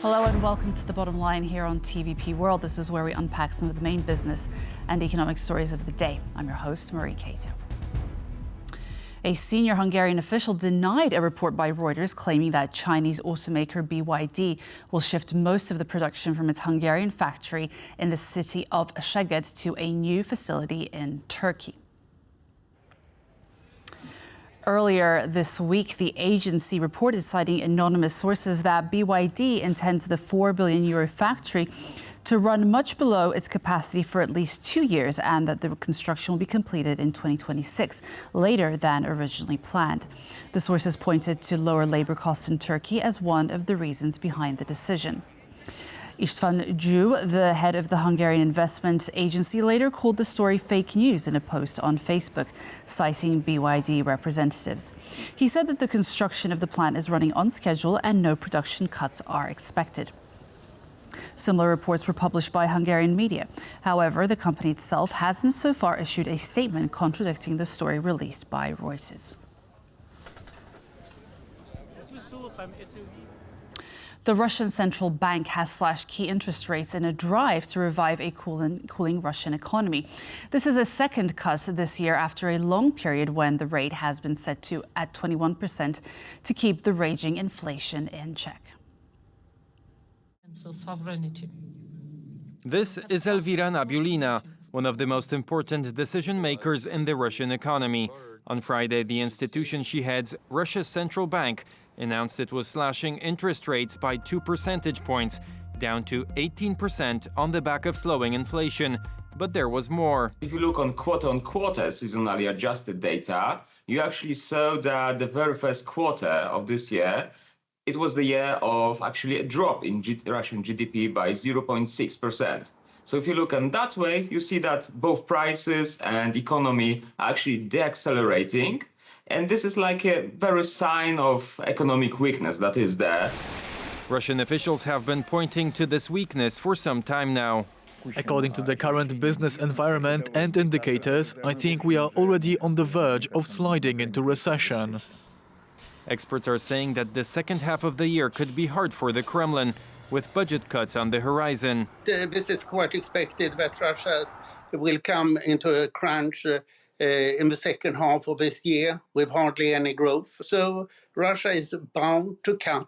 Hello and welcome to The Bottom Line here on TVP World. This is where we unpack some of the main business and economic stories of the day. I'm your host, Marie Cato. A senior Hungarian official denied a report by Reuters claiming that Chinese automaker BYD will shift most of the production from its Hungarian factory in the city of Szeged to a new facility in Turkey. Earlier this week, the agency reported, citing anonymous sources, that BYD intends the €4 billion factory to run much below its capacity for at least 2 years, and that the construction will be completed in 2026, later than originally planned. The sources pointed to lower labor costs in Turkey as one of the reasons behind the decision. István Győ, the head of the Hungarian investment agency, later called the story fake news in a post on Facebook, citing BYD representatives. He said that the construction of the plant is running on schedule and no production cuts are expected. Similar reports were published by Hungarian media. However, the company itself hasn't so far issued a statement contradicting the story released by Reuters. The Russian central bank has slashed key interest rates in a drive to revive a cooling Russian economy. This is a second cut this year after a long period when the rate has been set to at 21% to keep the raging inflation in check. This is Elvira Nabiulina, one of the most important decision makers in the Russian economy. On Friday, the institution she heads, Russia's central bank, announced it was slashing interest rates by 2 percentage points, down to 18% on the back of slowing inflation. But there was more. If you look on quarter-on-quarter seasonally adjusted data, you actually saw that the very first quarter of this year, it was the year of actually a drop in Russian GDP by 0.6%. So if you look in that way, you see that both prices and economy are actually deaccelerating. And this is like a very sign of economic weakness that is there. Russian officials have been pointing to this weakness for some time now. According to the current business environment and indicators, I think we are already on the verge of sliding into recession. Experts are saying that the second half of the year could be hard for the Kremlin, with budget cuts on the horizon. This is quite expected that Russia will come into a crunch in the second half of this year with hardly any growth. So Russia is bound to cut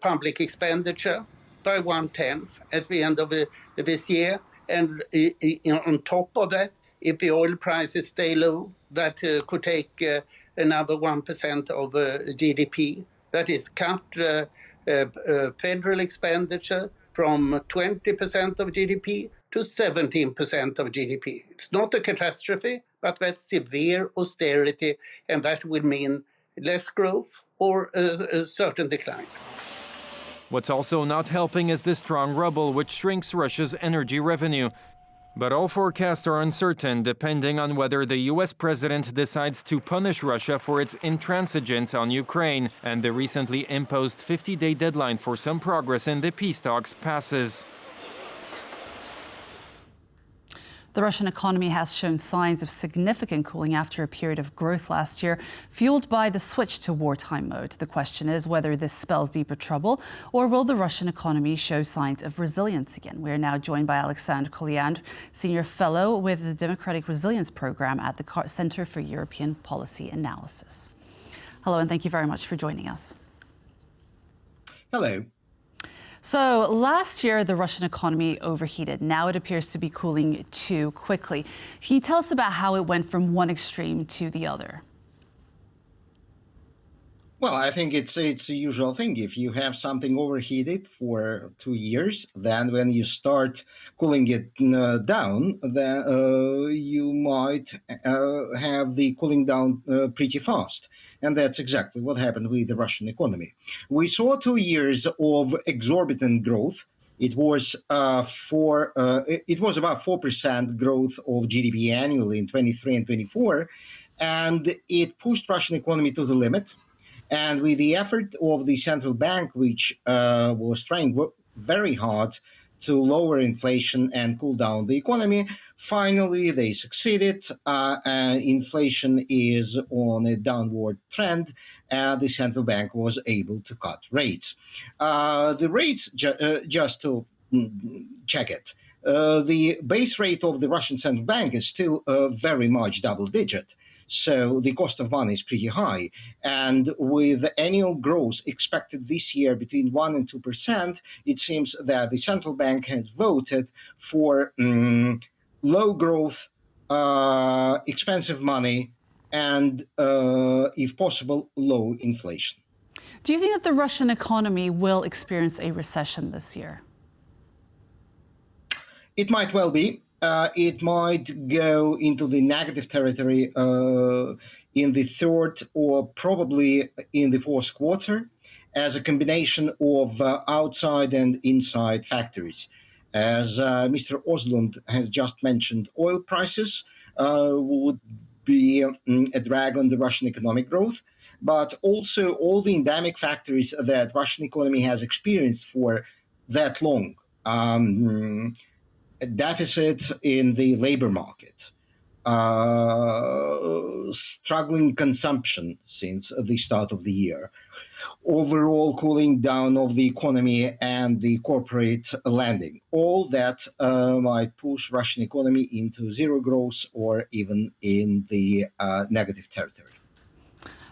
public expenditure by 1/10 at the end of this year. And on top of that, if the oil prices stay low, that could take another 1% of GDP. That is cut federal expenditure from 20% of GDP to 17% of GDP. It's not a catastrophe, but that's severe austerity, and that would mean less growth or a certain decline. What's also not helping is the strong ruble, which shrinks Russia's energy revenue. But all forecasts are uncertain, depending on whether the US president decides to punish Russia for its intransigence on Ukraine, and the recently imposed 50-day deadline for some progress in the peace talks passes. The Russian economy has shown signs of significant cooling after a period of growth last year, fueled by the switch to wartime mode. The question is whether this spells deeper trouble, or will the Russian economy show signs of resilience again? We are now joined by Alexander Kolyandr, Senior Fellow with the Democratic Resilience Program at the Center for European Policy Analysis. Hello, and thank you very much for joining us. Hello. So last year, the Russian economy overheated. Now it appears to be cooling too quickly. Can you tell us about how it went from one extreme to the other? Well, I think it's a usual thing. If you have something overheated for 2 years, then when you start cooling it down, then you might have the cooling down pretty fast. And that's exactly what happened with the Russian economy. We saw 2 years of exorbitant growth. It was about 4% growth of GDP annually in 23 and 24, and it pushed Russian economy to the limit. And with the effort of the central bank, which was trying very hard to lower inflation and cool down the economy. Finally, they succeeded. Inflation is on a downward trend, and the central bank was able to cut rates. The rates, just to check it, the base rate of the Russian central bank is still very much double digit. So the cost of money is pretty high. And with annual growth expected this year between 1% and 2%, it seems that the central bank has voted for low growth, expensive money, and, if possible, low inflation. Do you think that the Russian economy will experience a recession this year? It might well be. It might go into the negative territory in the third or probably in the fourth quarter as a combination of outside and inside factors. As Mr. Oslund has just mentioned, oil prices would be a drag on the Russian economic growth, but also all the endemic factors that Russian economy has experienced for that long. A deficit in the labor market, struggling consumption since the start of the year, overall cooling down of the economy and the corporate lending. All that might push Russian economy into zero growth or even in the negative territory.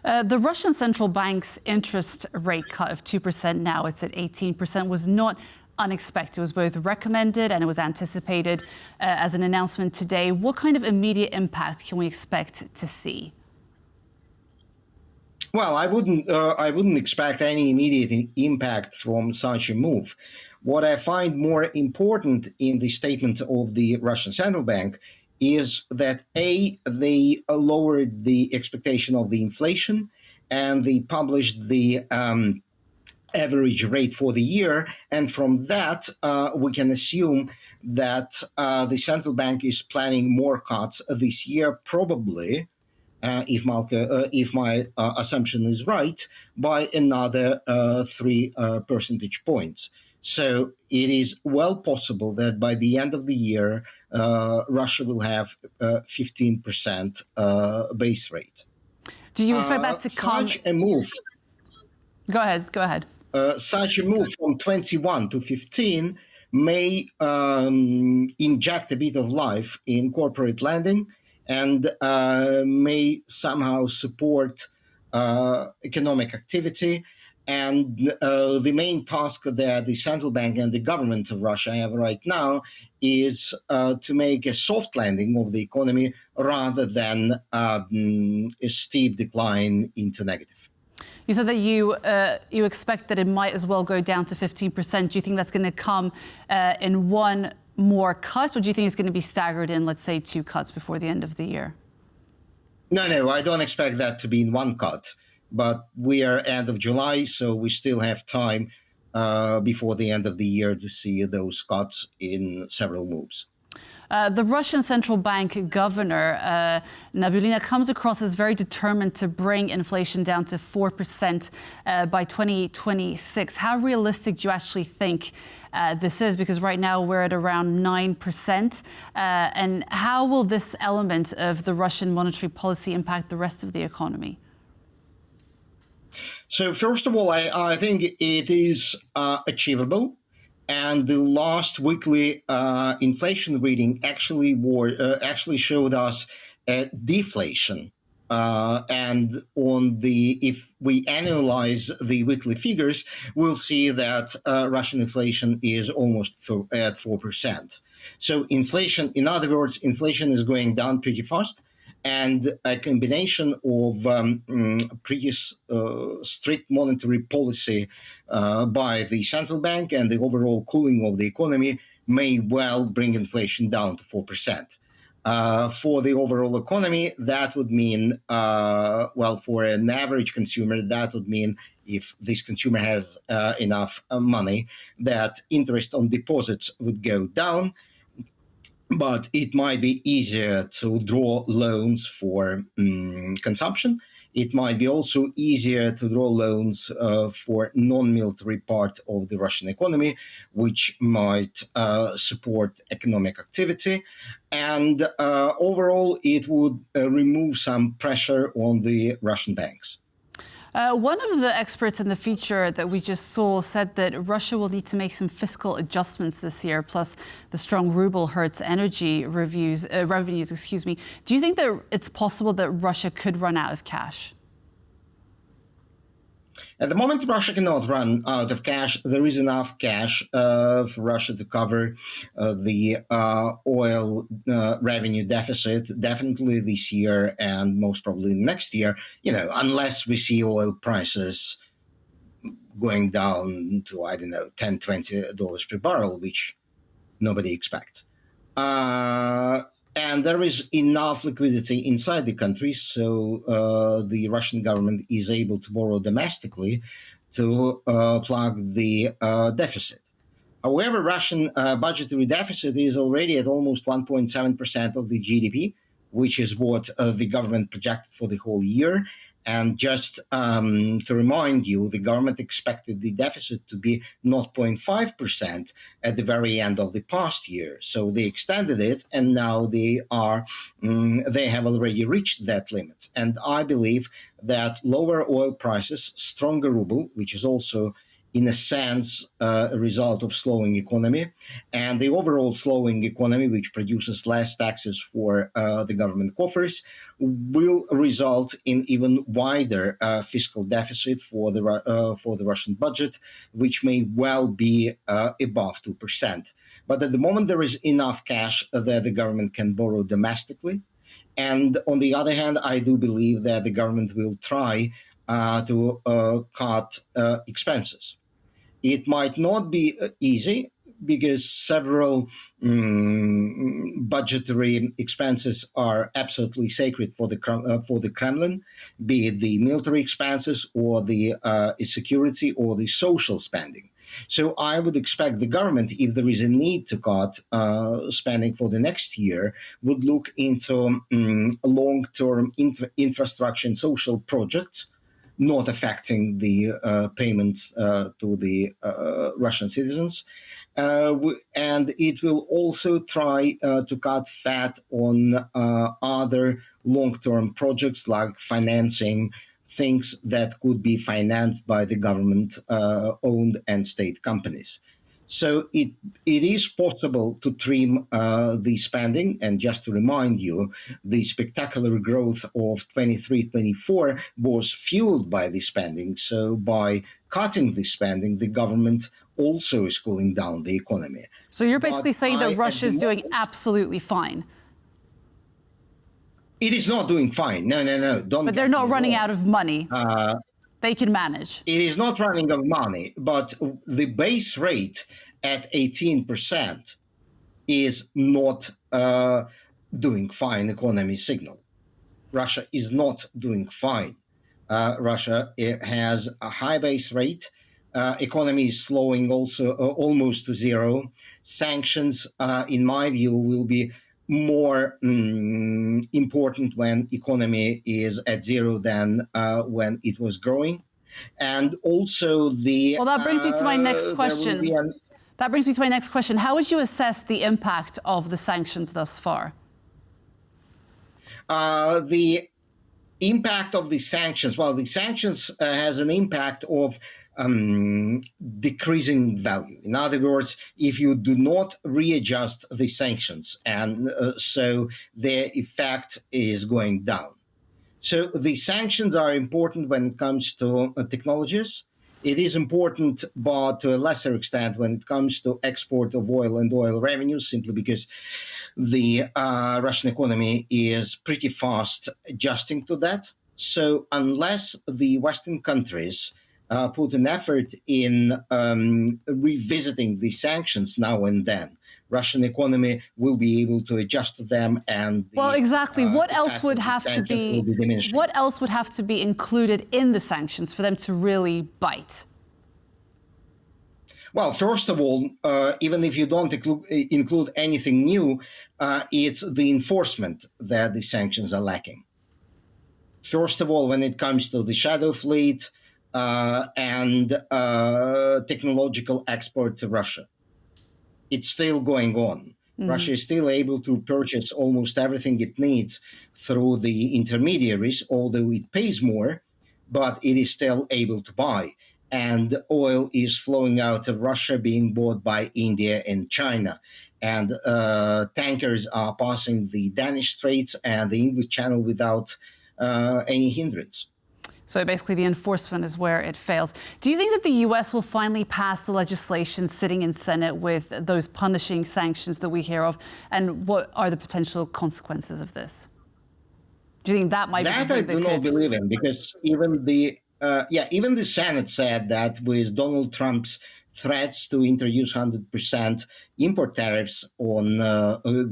The Russian central bank's interest rate cut of 2%, now it's at 18%, was not unexpected. It was both recommended and it was anticipated as an announcement today. What kind of immediate impact can we expect to see? Well, I wouldn't expect any immediate impact from such a move. What I find more important in the statement of the Russian central bank is that they lowered the expectation of the inflation, and they published the average rate for the year, and from that we can assume that the central bank is planning more cuts this year, probably, if my assumption is right, by another 3 percentage points. So it is well possible that by the end of the year, Russia will have 15% base rate. Do you expect that to come? Such a move. Go ahead. Such a move from 21 to 15 may inject a bit of life in corporate lending and may somehow support economic activity. And the main task that the central bank and the government of Russia have right now is to make a soft landing of the economy rather than a steep decline into negative. You said that you expect that it might as well go down to 15%. Do you think that's going to come in one more cut, or do you think it's going to be staggered in, let's say, 2 cuts before the end of the year? No, I don't expect that to be in one cut. But we are end of July, so we still have time before the end of the year to see those cuts in several moves. The Russian central bank governor, Nabulina, comes across as very determined to bring inflation down to 4% by 2026. How realistic do you actually think this is? Because right now we're at around 9%. And how will this element of the Russian monetary policy impact the rest of the economy? So first of all, I think it is achievable. And the last weekly inflation reading actually showed us deflation. And if we analyze the weekly figures, we'll see that Russian inflation is almost at 4%. So inflation, in other words, inflation is going down pretty fast. And a combination of pretty strict monetary policy by the central bank and the overall cooling of the economy may well bring inflation down to 4%. For the overall economy, that would mean, for an average consumer, that would mean if this consumer has enough money, that interest on deposits would go down. But it might be easier to draw loans for consumption, It might be also easier to draw loans for non-military part of the Russian economy, which might support economic activity. And overall, it would remove some pressure on the Russian banks. One of the experts in the feature that we just saw said that Russia will need to make some fiscal adjustments this year, plus the strong ruble hurts energy revenues. Do you think that it's possible that Russia could run out of cash? At the moment, Russia cannot run out of cash. There is enough cash for Russia to cover the oil revenue deficit, definitely this year and most probably next year, unless we see oil prices going down to, I don't know, $10, $20 per barrel, which nobody expects. And there is enough liquidity inside the country, so the Russian government is able to borrow domestically to plug the deficit. However, Russian budgetary deficit is already at almost 1.7% of the GDP, which is what the government projected for the whole year. And just to remind you, the government expected the deficit to be 0.5% at the very end of the past year. So they extended it, and now they have already reached that limit. And I believe that lower oil prices, stronger ruble, which is also in a sense a result of slowing economy, and the overall slowing economy, which produces less taxes for the government coffers, will result in even wider fiscal deficit for the Russian budget, which may well be above 2%. But at the moment, there is enough cash that the government can borrow domestically. And on the other hand, I do believe that the government will try to cut expenses. It might not be easy because several budgetary expenses are absolutely sacred for the Kremlin, be it the military expenses or the security or the social spending. So I would expect the government, if there is a need to cut spending for the next year, would look into long-term infrastructure and social projects, not affecting the payments to the Russian citizens. And it will also try to cut fat on other long-term projects like financing things that could be financed by the government-owned and state companies. So it is possible to trim the spending. And just to remind you, the spectacular growth of 23-24 was fueled by the spending. So by cutting the spending, the government also is cooling down the economy. So you're basically saying that Russia is doing absolutely fine. It is not doing fine. No. But they're not running out of money. They can manage. It is not running out of money, but the base rate at 18% is not doing fine economy signal. Russia is not doing fine. Russia has a high base rate. Economy is slowing also almost to zero. Sanctions, in my view, will be more important when economy is at zero than when it was growing. And also Well, that brings me to my next question. That brings me to my next question. How would you assess the impact of the sanctions thus far? The impact of the sanctions, well, the sanctions has an impact of decreasing value. In other words, if you do not readjust the sanctions, and so their effect is going down. So the sanctions are important when it comes to technologies. It is important, but to a lesser extent when it comes to export of oil and oil revenues, simply because the Russian economy is pretty fast adjusting to that. So unless the Western countries put an effort in revisiting the sanctions now and then, Russian economy will be able to adjust to them. And well, exactly. What else would have to be? What else would have to be included in the sanctions for them to really bite? Well, first of all, even if you don't include anything new, it's the enforcement that the sanctions are lacking. First of all, when it comes to the shadow fleet and technological export to Russia, it's still going on. Russia is still able to purchase almost everything it needs through the intermediaries, although it pays more, but it is still able to buy. And oil is flowing out of Russia, being bought by India and China. And tankers are passing the Danish Straits and the English Channel without any hindrance. So basically the enforcement is where it fails. Do you think that the U.S. will finally pass the legislation sitting in Senate with those punishing sanctions that we hear of? And what are the potential consequences of this? Do you think that might be that I do not believe in, because even the Senate said that with Donald Trump's threats to introduce 100% import tariffs on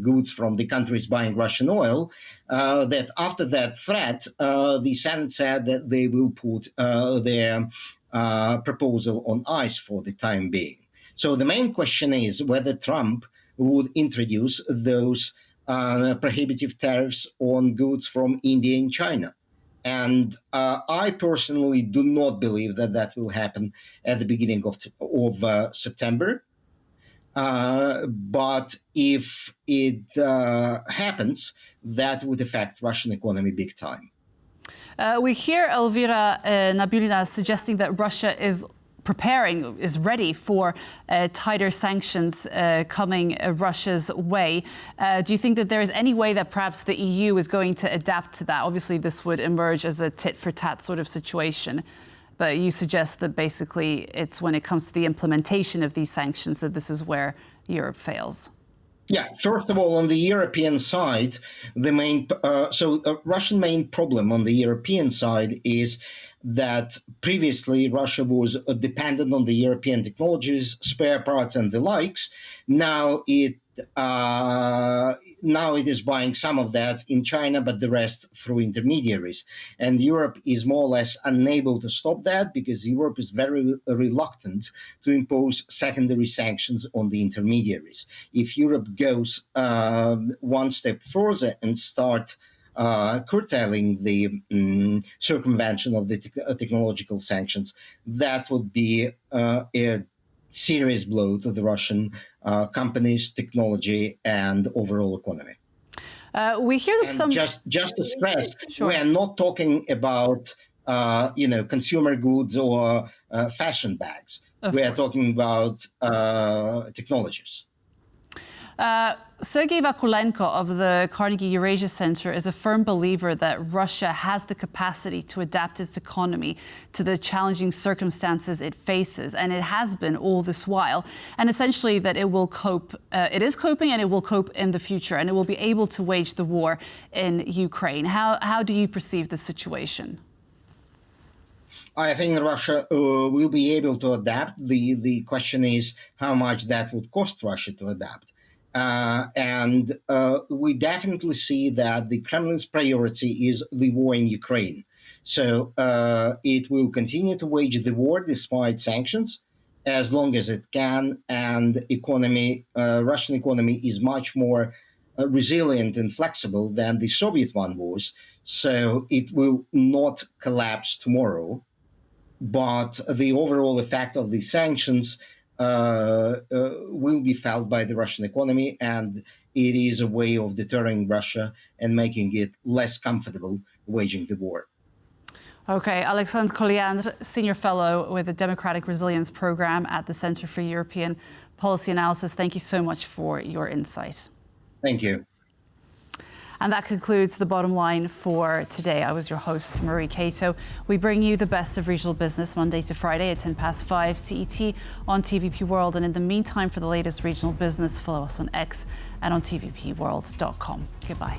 goods from the countries buying Russian oil, that after that threat, the Senate said that they will put their proposal on ice for the time being. So the main question is whether Trump would introduce those prohibitive tariffs on goods from India and China. And I personally do not believe that that will happen at the beginning of September. But if it happens, that would affect Russian economy big time. We hear Elvira Nabiulina suggesting that Russia is ready for tighter sanctions coming Russia's way. Do you think that there is any way that perhaps the EU is going to adapt to that? Obviously, this would emerge as a tit-for-tat sort of situation. But you suggest that basically it's when it comes to the implementation of these sanctions that this is where Europe fails. Yeah, first of all, on the European side, Russian main problem on the European side is that previously Russia was dependent on the European technologies, spare parts, and the likes. Now it is buying some of that in China, but the rest through intermediaries. And Europe is more or less unable to stop that because Europe is very reluctant to impose secondary sanctions on the intermediaries. If Europe goes one step further and start curtailing the circumvention of the technological sanctions, that would be a serious blow to the Russian companies, technology, and overall economy. We hear that just to stress, Sure. we are not talking about consumer goods or fashion bags. We are talking about technologies. Sergei Vakulenko of the Carnegie Eurasia Center is a firm believer that Russia has the capacity to adapt its economy to the challenging circumstances it faces, and it has been all this while, and essentially that it will cope, it is coping and it will cope in the future, and it will be able to wage the war in Ukraine. How do you perceive the situation? I think Russia will be able to adapt. The question is how much that would cost Russia to adapt. And we definitely see that the Kremlin's priority is the war in Ukraine. So it will continue to wage the war despite sanctions as long as it can. And Russian economy is much more resilient and flexible than the Soviet one was. So it will not collapse tomorrow. But the overall effect of the sanctions will be felt by the Russian economy, and it is a way of deterring Russia and making it less comfortable waging the war. Okay, Alexander Kolyandr, Senior Fellow with the Democratic Resilience Program at the Center for European Policy Analysis. Thank you so much for your insight. Thank you. And that concludes The Bottom Line for today. I was your host, Marie Cato. We bring you the best of regional business Monday to Friday at 5:10 CET on TVP World. And in the meantime, for the latest regional business, follow us on X and on tvpworld.com. Goodbye.